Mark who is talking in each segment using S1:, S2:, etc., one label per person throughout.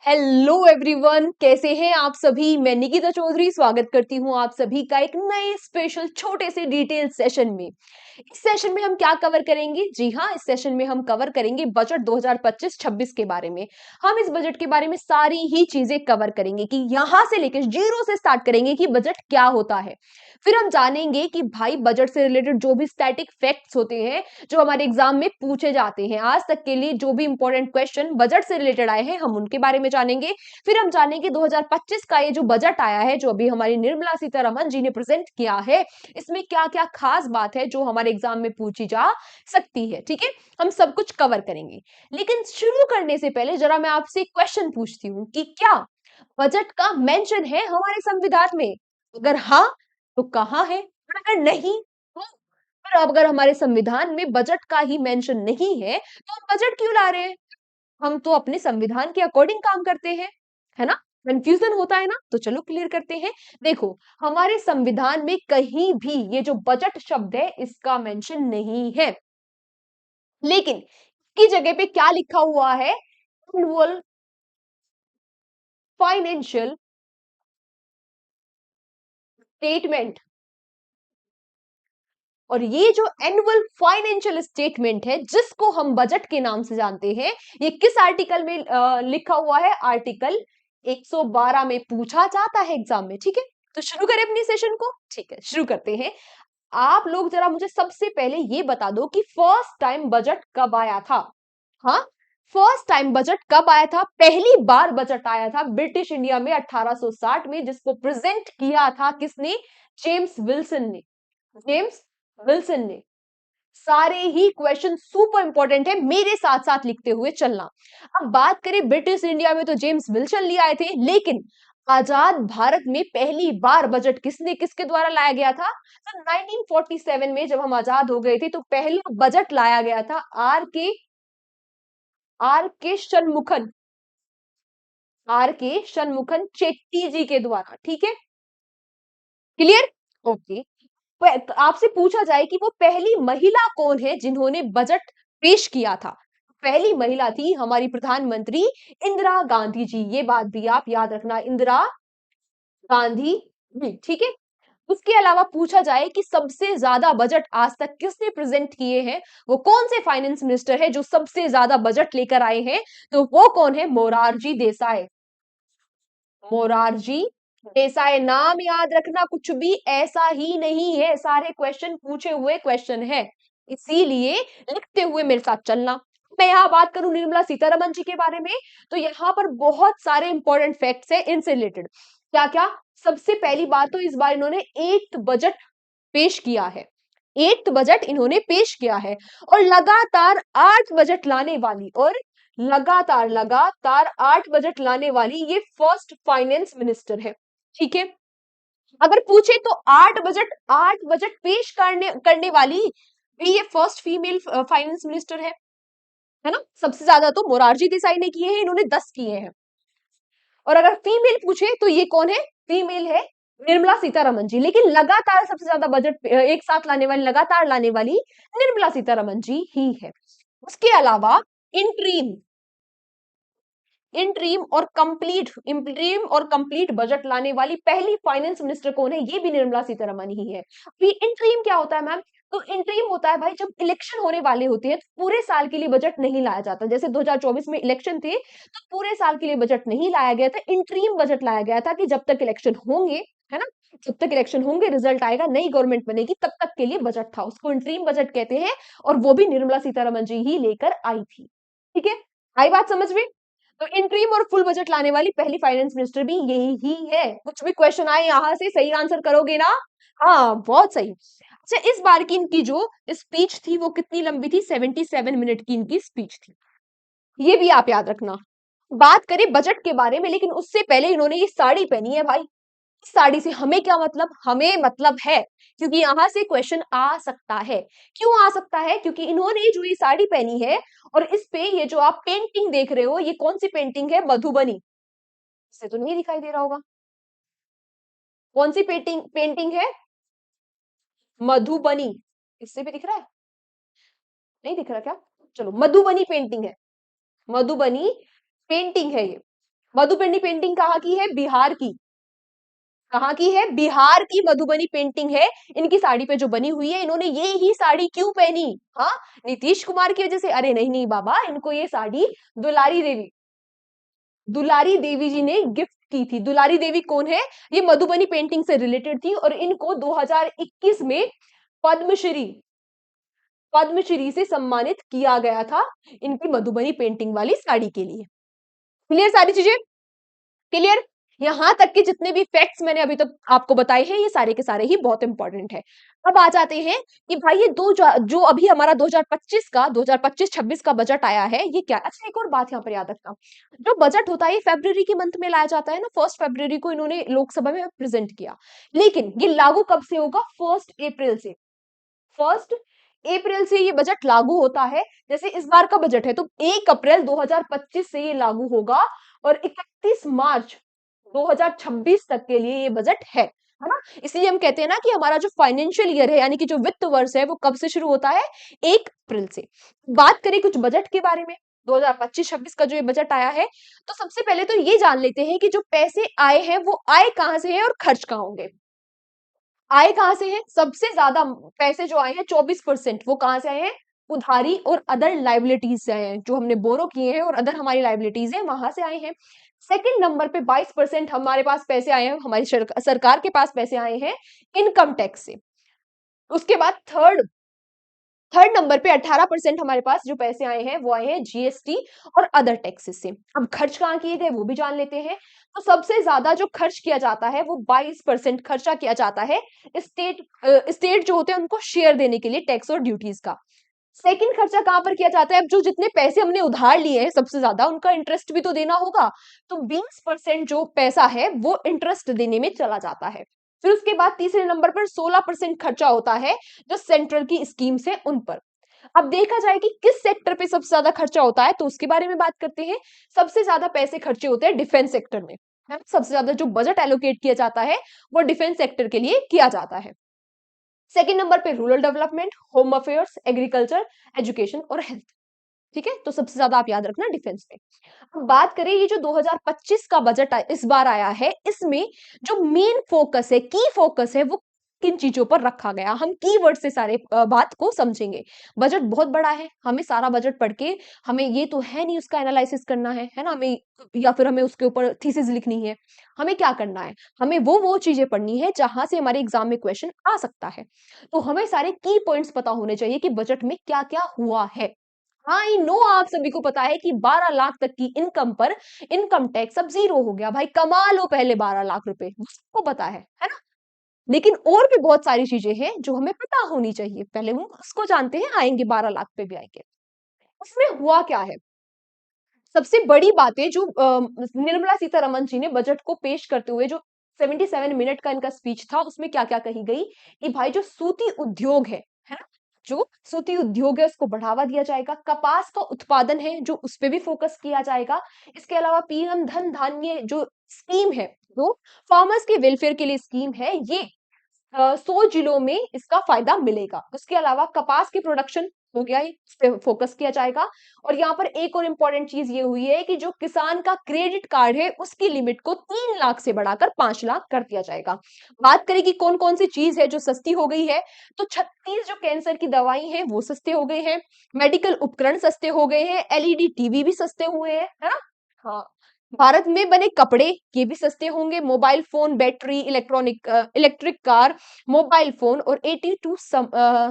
S1: Hello everyone, कैसे हैं आप सभी। मैं निकिता चौधरी स्वागत करती हूं आप सभी का एक नए स्पेशल छोटे से डिटेल सेशन में। इस सेशन में हम क्या कवर करेंगे? जी हाँ, इस सेशन में हम कवर करेंगे बजट 2025-26 के बारे में। हम इस बजट के बारे में सारी ही चीजें कवर करेंगे कि यहां से लेकर जीरो से स्टार्ट करेंगे कि बजट क्या होता है। फिर हम जानेंगे कि भाई बजट से रिलेटेड जो भी स्टैटिक फैक्ट्स होते हैं जो हमारे एग्जाम में पूछे जाते हैं, आज तक के लिए जो भी इंपॉर्टेंट क्वेश्चन बजट से रिलेटेड आए हैं हम उनके बारे में जानेंगे। फिर हम जानेंगे 2025 का ये जो बजट आया है जो अभी हमारी निर्मला सीतारमण जी ने प्रेजेंट किया है, इसमें क्या क्या खास बात है जो हमारे एग्जाम में पूछी जा सकती है। ठीक है, हम सब कुछ कवर करेंगे। लेकिन शुरू करने से पहले जरा मैं आपसे क्वेश्चन पूछती हूँ कि क्या बजट का मेंशन है हमारे संविधान में? अगर हाँ तो कहाँ है, और अगर नहीं तो फिर अगर हमारे संविधान में बजट का ही मेंशन नहीं है तो हम बजट क्यों ला रहे हैं? हम तो अपने संविधान के अकॉर्डिंग काम करते हैं, है ना। कंफ्यूजन होता है ना, तो चलो क्लियर करते हैं। देखो, हमारे संविधान में कहीं भी ये जो बजट शब्द है इसका मेंशन नहीं है, लेकिन की जगह पे क्या लिखा हुआ है? Annual financial statement. और ये जो एनुअल फाइनेंशियल स्टेटमेंट है जिसको हम बजट के नाम से जानते हैं, ये किस आर्टिकल में लिखा हुआ है? आर्टिकल 112 में पूछा जाता है एग्जाम में। ठीक है, तो शुरू करें अपनी सेशन को। ठीक है, शुरू करते हैं। आप लोग जरा मुझे सबसे पहले ये बता दो कि फर्स्ट टाइम बजट कब आया था? हाँ, फर्स्ट टाइम बजट कब आया था? पहली बार बजट आया था ब्रिटिश इंडिया में 1860 में, जिसको प्रेजेंट किया था किसने? जेम्स विल्सन ने। जेम्स विल्सन ने। सारे ही क्वेश्चन सुपर इंपॉर्टेंट है, मेरे साथ साथ लिखते हुए चलना। अब बात करें ब्रिटिश इंडिया में तो जेम्स विल्सन ले आए थे, लेकिन आजाद भारत में पहली बार बजट किसके द्वारा लाया गया था? तो 1947 में जब हम आजाद हो गए थे तो पहला बजट लाया गया था आर के शनमुखन, चेट्टी जी के द्वारा। ठीक है, क्लियर? ओके। आपसे पूछा जाए कि वो पहली महिला कौन है जिन्होंने बजट पेश किया था? पहली महिला थी हमारी प्रधानमंत्री इंदिरा गांधी जी। ये बात भी आप याद रखना, इंदिरा गांधी जी। ठीक है, उसके अलावा पूछा जाए कि सबसे ज्यादा बजट आज तक किसने प्रेजेंट किए हैं, वो कौन से फाइनेंस मिनिस्टर है जो सबसे ज्यादा बजट लेकर आए हैं, तो वो कौन है? मोरारजी देसाई। मोरारजी देसाई, नाम याद रखना, कुछ भी ऐसा ही नहीं है, सारे क्वेश्चन पूछे हुए क्वेश्चन है, इसीलिए लिखते हुए मेरे साथ चलना। मैं यहाँ बात करूं निर्मला सीतारमण जी के बारे में, तो यहाँ पर बहुत सारे इंपॉर्टेंट फैक्ट्स है इनसे रिलेटेड। क्या क्या? सबसे पहली बात तो इस बार इन्होंने एट्थ बजट पेश किया है। एट्थ बजट इन्होंने पेश किया है, और लगातार 8 बजट लाने वाली, और लगातार लगातार 8 बजट लाने वाली ये फर्स्ट फाइनेंस मिनिस्टर है। ठीक है, अगर पूछे तो 8 बजट पेश करने करने वाली भी ये फर्स्ट फीमेल फाइनेंस मिनिस्टर है ना। सबसे ज्यादा तो मोरारजी देसाई ने किए हैं, इन्होंने 10 किए हैं। और अगर फीमेल पूछे तो ये कौन है? फीमेल है निर्मला सीतारमण जी। लेकिन लगातार सबसे ज्यादा बजट एक साथ लाने वाली, लगातार लाने वाली निर्मला सीतारमण जी ही है। उसके अलावा इंट्रीम इंट्रीम और कंप्लीट बजट लाने वाली पहली फाइनेंस मिनिस्टर कौन है? ये भी निर्मला सीतारमण ही है। अभी इंट्रीम क्या होता है मैम? तो इंट्रीम होता है भाई, जब इलेक्शन होने वाले होते हैं तो पूरे साल के लिए बजट नहीं लाया जाता। जैसे 2024 में इलेक्शन थे तो पूरे साल के लिए बजट नहीं लाया गया था, इंट्रीम बजट लाया गया था कि जब तक इलेक्शन होंगे, है ना, जब तक इलेक्शन होंगे, रिजल्ट आएगा, नई गवर्नमेंट बनेगी, तब तक के लिए बजट था, उसको इंट्रीम बजट कहते हैं। और वो भी निर्मला सीतारमण जी ही लेकर आई थी। ठीक है, आई बात समझ में? तो इंट्रीम और फुल बजट लाने वाली पहली फाइनेंस मिनिस्टर भी यही ही है। कुछ भी क्वेश्चन आए यहां से सही आंसर करोगे ना? हाँ, बहुत सही। अच्छा, इस बार की इनकी जो स्पीच थी वो कितनी लंबी थी? 77 मिनट की इनकी स्पीच थी, ये भी आप याद रखना। बात करें बजट के बारे में, लेकिन उससे पहले इन्होंने ये साड़ी पहनी है भाई। इस साड़ी से हमें क्या मतलब? हमें मतलब है क्योंकि यहां से क्वेश्चन आ सकता है। क्यों आ सकता है? क्योंकि इन्होंने जो ये साड़ी पहनी है और इस पे ये जो आप पेंटिंग देख रहे हो, ये कौन सी पेंटिंग है? मधुबनी। इससे तो नहीं दिखाई दे रहा होगा, कौन सी पेंटिंग पेंटिंग है? मधुबनी। इससे भी दिख रहा है? नहीं दिख रहा क्या? चलो, मधुबनी पेंटिंग है, मधुबनी पेंटिंग है ये। मधुबनी पेंटिंग कहाँ की है? बिहार की। कहाँ की है? बिहार की मधुबनी पेंटिंग है। इनकी साड़ी पे जो बनी हुई है, इन्होंने ये ही साड़ी क्यों पहनी? हाँ, नीतीश कुमार की वजह से? अरे नहीं नहीं बाबा, इनको ये साड़ी दुलारी देवी, दुलारी देवी जी ने गिफ्ट की थी। दुलारी देवी कौन है? ये मधुबनी पेंटिंग से रिलेटेड थी और इनको 2021 में पद्मश्री, पद्मश्री से सम्मानित किया गया था इनकी मधुबनी पेंटिंग वाली साड़ी के लिए। क्लियर सारी चीजें? क्लियर? यहां तक के जितने भी फैक्ट्स मैंने अभी तक आपको बताए हैं, ये सारे के सारे ही बहुत इंपॉर्टेंट है। अब आ जाते हैं कि भाई ये जो अभी हमारा 2025 का 2025-26 का बजट आया है, ये क्या? अच्छा, एक और बात यहाँ पर याद रखना, जो बजट होता है ये फरवरी के मंथ में लाया जाता है ना, 1 फरवरी को इन्होंने लोकसभा में प्रेजेंट किया, लेकिन ये लागू कब से होगा? 1 अप्रैल से। 1 अप्रैल से ये बजट लागू होता है। जैसे इस बार का बजट है तो 1 अप्रैल 2025 से ये लागू होगा और 31 मार्च 2026 तक के लिए ये बजट है ना? इसलिए हम कहते हैं ना कि हमारा जो फाइनेंशियल ईयर है, यानी कि जो वित्त वर्ष है, वो कब से शुरू होता है? 1 अप्रैल से। बात करें कुछ बजट के बारे में, 2025-26 का जो ये बजट आया है, तो सबसे पहले तो ये जान लेते हैं कि जो पैसे आए हैं वो आए कहां से है और खर्च कहां होंगे। आए कहां से हैं? सबसे ज्यादा पैसे जो आए हैं 24%, वो कहां से आए हैं? उधारी और अदर लाइबिलिटीज से आए हैं, जो हमने बोरो किए हैं और अदर हमारी लाइबिलिटीज है वहां से आए हैं। सेकंड नंबर पे 22% हमारे पास पैसे आए हैं, हमारी सरकार के पास पैसे आए हैं इनकम टैक्स से। उसके बाद थर्ड थर्ड नंबर पे 18% हमारे पास जो पैसे आए हैं वो आए हैं जीएसटी और अदर टैक्सेस से। अब खर्च कहाँ किए गए वो भी जान लेते हैं। तो सबसे ज्यादा जो खर्च किया जाता है वो 22% खर्चा किया जाता है स्टेट स्टेट जो होते हैं उनको शेयर देने के लिए टैक्स और ड्यूटीज का। सेकंड खर्चा कहां पर किया जाता है? अब जो जितने पैसे हमने उधार लिए हैं सबसे ज्यादा, उनका इंटरेस्ट भी तो देना होगा, तो 20% जो पैसा है वो इंटरेस्ट देने में चला जाता है। फिर उसके बाद तीसरे नंबर पर 16% खर्चा होता है जो सेंट्रल की स्कीम्स है उन पर। अब देखा जाए कि किस सेक्टर पे सबसे ज्यादा खर्चा होता है तो उसके बारे में बात करते हैं। सबसे ज्यादा पैसे खर्चे होते हैं डिफेंस सेक्टर में, है ना? सबसे ज्यादा जो बजट एलोकेट किया जाता है वो डिफेंस सेक्टर के लिए किया जाता है। सेकंड नंबर पे rural development, home affairs, agriculture, education और हेल्थ। ठीक है, तो सबसे ज्यादा आप याद रखना डिफेंस पे। अब बात करें ये जो 2025 का बजट इस बार आया है, इसमें जो मेन फोकस है, की फोकस है, वो किन चीजों पर रखा गया? हम कीवर्ड से सारे बात को समझेंगे। बजट बहुत बड़ा है, हमें सारा बजट पढ़ के हमें ये तो है नहीं उसका एनालिसिस करना है ना? हमें या फिर हमें उसके ऊपर थीसिस लिखनी है। हमें क्या करना है? हमें वो चीजें पढ़नी है जहां से हमारे एग्जाम में क्वेश्चन आ सकता है। तो हमें सारे की पॉइंट्स पता होने चाहिए कि बजट में क्या क्या हुआ है। हाँ, आई नो आप सभी को पता है कि 12 लाख तक की इनकम पर इनकम टैक्स अब जीरो हो गया। भाई कमा लो पहले 12 लाख रुपए, वो सबको पता है ना? लेकिन और भी बहुत सारी चीजें हैं जो हमें पता होनी चाहिए, पहले हम उसको जानते हैं, आएंगे 12 लाख पे भी आएंगे। उसमें हुआ क्या है? सबसे बड़ी बातें जो निर्मला सीतारमन जी ने बजट को पेश करते हुए, जो 77 मिनट का इनका स्पीच था, उसमें क्या क्या कही गई कि भाई जो सूती उद्योग है ना, जो सूती उद्योग है उसको बढ़ावा दिया जाएगा, कपास का उत्पादन है जो उस पर भी फोकस किया जाएगा। इसके अलावा पीएम धन धान्य जो स्कीम है, जो फार्मर्स के वेलफेयर के लिए स्कीम है, ये 100 जिलों में इसका फायदा मिलेगा। उसके अलावा कपास के प्रोडक्शन हो गया, इस पे फोकस किया जाएगा। और यहाँ पर एक और इम्पोर्टेंट चीज ये हुई है कि जो किसान का क्रेडिट कार्ड है उसकी लिमिट को 3 लाख से बढ़ाकर 5 लाख कर दिया जाएगा। बात करें कि कौन कौन सी चीज है जो सस्ती हो गई है, तो 36 जो कैंसर की दवाई है वो सस्ते हो गए हैं, मेडिकल उपकरण सस्ते हो गए हैं, एलईडी टीवी भी सस्ते हुए हैं, है ना? हाँ, भारत में बने कपड़े ये भी सस्ते होंगे, mobile phone, battery, electric car, mobile phone और 82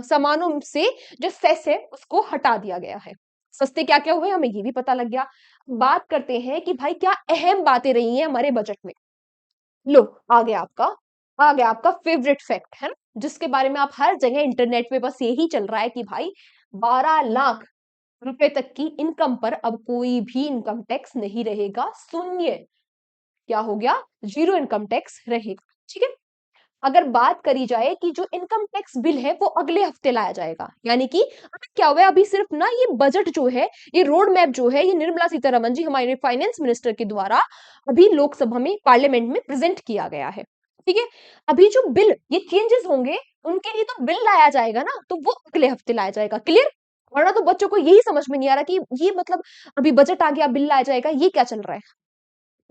S1: सामानों से जो सेस है उसको हटा दिया गया है। सस्ते क्या क्या हुए हमें ये भी पता लग गया। बात करते हैं कि भाई क्या अहम बातें रही हैं हमारे बजट में। लो, आ गया आपका फेवरेट फैक्ट, है ना, जिसके बारे में आप हर जगह इंटरनेट पे बस यही चल रहा है कि भाई 12 लाख रुपए तक की इनकम पर अब कोई भी इनकम टैक्स नहीं रहेगा, शून्य। क्या हो गया? जीरो इनकम टैक्स रहेगा। ठीक है, अगर बात करी जाए कि जो इनकम टैक्स बिल है वो अगले हफ्ते लाया जाएगा, यानी कि अभी क्या हुआ है, अभी सिर्फ ना ये बजट जो है, ये रोड मैप जो है, ये निर्मला सीतारमन जी हमारे फाइनेंस मिनिस्टर के द्वारा अभी लोकसभा में, पार्लियामेंट में प्रेजेंट किया गया है। ठीक है, अभी जो बिल ये चेंजेस होंगे उनके लिए तो बिल लाया जाएगा ना, तो वो अगले हफ्ते लाया जाएगा। क्लियर? वरना तो बच्चों को यही समझ में नहीं आ रहा कि ये मतलब अभी बजट आ गया बिल लाया जाएगा, ये क्या चल रहा है।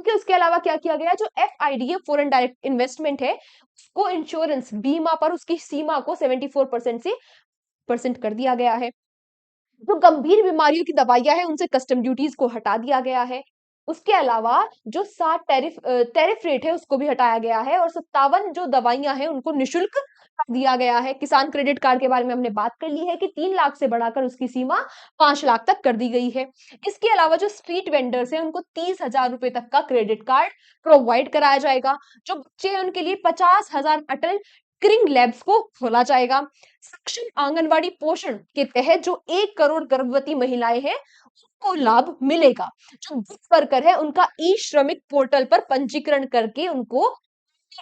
S1: क्योंकि उसके अलावा क्या किया गया, जो एफआईडी है, फॉरेन डायरेक्ट इन्वेस्टमेंट है, उसको इंश्योरेंस बीमा पर उसकी सीमा को 74% से परसेंट कर दिया गया है। जो गंभीर बीमारियों की दवाइयाँ हैं, उनसे कस्टम ड्यूटीज़ को हटा दिया गया है। उसके अलावा जो 60 टैरिफ रेट है, उसको भी हटाया गया है और 57 जो दवाइयाँ हैं, उनको निःशुल्क कर दिया गया है। किसान क्रेडिट कार्ड के बारे में हमने बात कर ली है कि 3 लाख से बढ़ाकर उसकी सीमा 5 लाख तक कर दी गई है। इसके अलावा जो स्ट्रीट वेंडर्स हैं, उनको 30,000 रुपए तक का क्रेडिट कार्ड प्रोवाइड कराया जाएगा। जो बच्चे हैं, उनके लिए 50,000 अटल क्रिंग लैब्स को खोला जाएगा। सक्षम आंगनवाड़ी पोषण के तहत जो 1 करोड़ गर्भवती महिलाएं हैं, उनको लाभ मिलेगा। जो गिग वर्कर है, उनका ई श्रमिक पोर्टल पर पंजीकरण करके उनको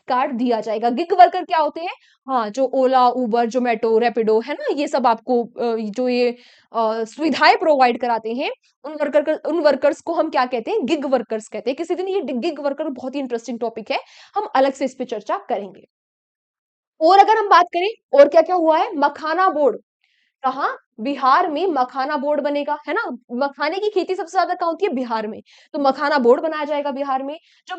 S1: कार्ड दिया जाएगा। गिग वर्कर क्या होते हैं? हाँ, जो ओला, उबर, जोमेटो, रैपिडो है ना, ये सब आपको जो ये सुविधाएं प्रोवाइड कराते हैं, उन वर्कर्स को हम क्या कहते हैं? गिग वर्कर्स कहते हैं। किसी दिन ये गिग वर्कर बहुत ही इंटरेस्टिंग टॉपिक है, हम अलग से इस पे चर्चा करेंगे। और अगर हम बात करें और क्या-क्या हुआ है, मखाना बोर्ड, कहाँ? बिहार में मखाना बोर्ड बनेगा, है ना? मखाने की खेती सबसे ज़्यादा कहाँ होती है? बिहार में। तो मखाना बोर्ड बनाया जाएगा बिहार में। जो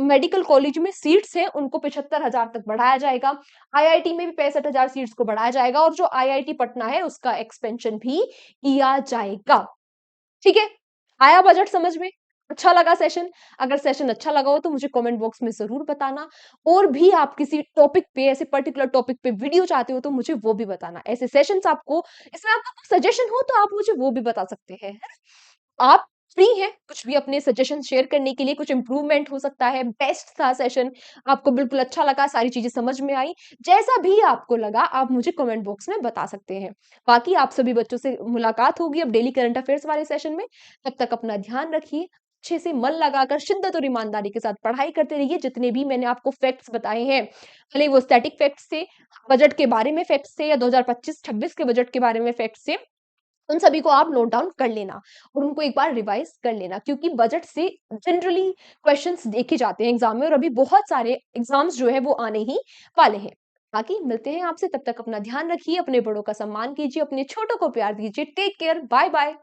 S1: मेडिकल कॉलेज में सीट्स हैं, उनको 75,000 तक बढ़ाया जाएगा। आईआईटी में भी 65,000 सीट्स को बढ़ाया जाएगा और जो आईआईटी पटना है, उसका एक्सपेंशन भी किया जाएगा। ठीक है? आया बजट समझ में? अच्छा लगा सेशन? अगर सेशन अच्छा लगा हो तो मुझे कमेंट बॉक्स में ज़रूर बताना और भी आप किसी टॉपिक पे ऐसे पर्टिकुलर टॉपिक पे वीडियो चाहते हो तो मुझे वो भी बताना। ऐसे सेशंस आपको इसमें आपका कुछ सजेशन हो तो आप मुझे वो भी बता सकते हैं, है ना? आप फ्री हैं कुछ भी अपने सजेशन शेयर करने के लिए, कुछ इम्प्रूवमेंट हो सकता है, बेस्ट था सेशन, आपको बिल्कुल अच्छा लगा, सारी चीज़ें समझ में आई, जैसा भी आपको लगा आप मुझे कमेंट बॉक्स में बता सकते हैं। बाकी आप सभी बच्चों से मुलाकात होगी अब डेली करंट अफेयर्स वाले सेशन में। तब तक अपना ध्यान रखिए, अच्छे से मन लगाकर शिद्दत और ईमानदारी के साथ पढ़ाई करते रहिए। जितने भी मैंने आपको फैक्ट्स बताए हैं, भले वो स्टैटिक फैक्ट्स थे, बजट के बारे में फैक्ट्स थे या 2025-26 के बजट के बारे में फैक्ट्स थे, उन सभी को आप नोट डाउन कर लेना और उनको एक बार रिवाइज कर लेना क्योंकि बजट से जनरली क्वेश्चंस देखे जाते हैं एग्जाम में और अभी बहुत सारे एग्जाम्स जो है वो आने ही वाले हैं। बाकी मिलते हैं आपसे, तब तक अपना ध्यान रखिए, अपने बड़ों का सम्मान कीजिए, अपने छोटों को प्यार दीजिए। Take care, bye bye.